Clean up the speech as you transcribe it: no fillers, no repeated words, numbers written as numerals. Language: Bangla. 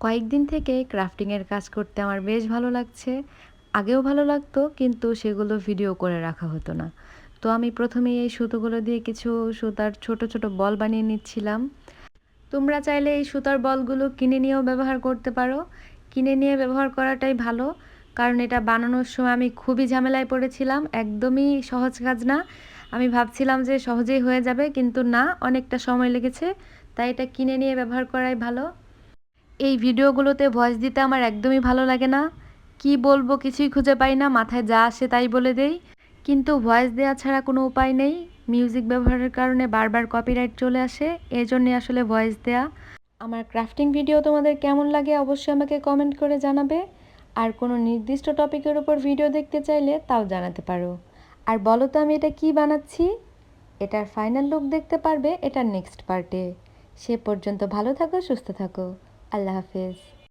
কয়েকদিন থেকে ক্রাফটিংয়ের কাজ করতে আমার বেশ ভালো লাগছে। আগেও ভালো লাগতো, কিন্তু সেগুলো ভিডিও করে রাখা হতো না। তো আমি প্রথমেই এই সুতোগুলো দিয়ে কিছু সুতার ছোট ছোট বল বানিয়ে নিচ্ছিলাম। তোমরা চাইলে এই সুতার বলগুলো কিনে নিয়েও ব্যবহার করতে পারো। কিনে নিয়ে ব্যবহার করাটাই ভালো, কারণ এটা বানানোর সময় আমি খুবই ঝামেলায় পড়েছিলাম। একদমই সহজ কাজ না। আমি ভাবছিলাম যে সহজেই হয়ে যাবে, কিন্তু না, অনেকটা সময় লেগেছে। তাই এটা কিনে নিয়ে ব্যবহার করাই ভালো। এই ভিডিওগুলোতে ভয়েস দিতে আমার একদমই ভালো লাগে না। কি বলবো কিছুই খুঁজে পাই না, মাথায় যা আসে তাই বলে দেই। কিন্তু ভয়েস দেওয়া ছাড়া কোনো উপায় নেই। মিউজিক ব্যবহারের কারণে বারবার কপিরাইট চলে আসে, এজন্যই আসলে ভয়েস দেয়া। আমার ক্রাফটিং ভিডিও তোমাদের কেমন লাগে অবশ্যই আমাকে কমেন্ট করে জানাবে। আর কোনো নির্দিষ্ট টপিকের উপর ভিডিও দেখতে চাইলে তাও জানাতে পারো। আর বলো তো আমি এটা কি বানাচ্ছি। এটার ফাইনাল লুক দেখতে পারবে এটার নেক্সট পার্টে। সে পর্যন্ত ভালো থাকো, সুস্থ থাকো। আল্লাহ হাফেজ।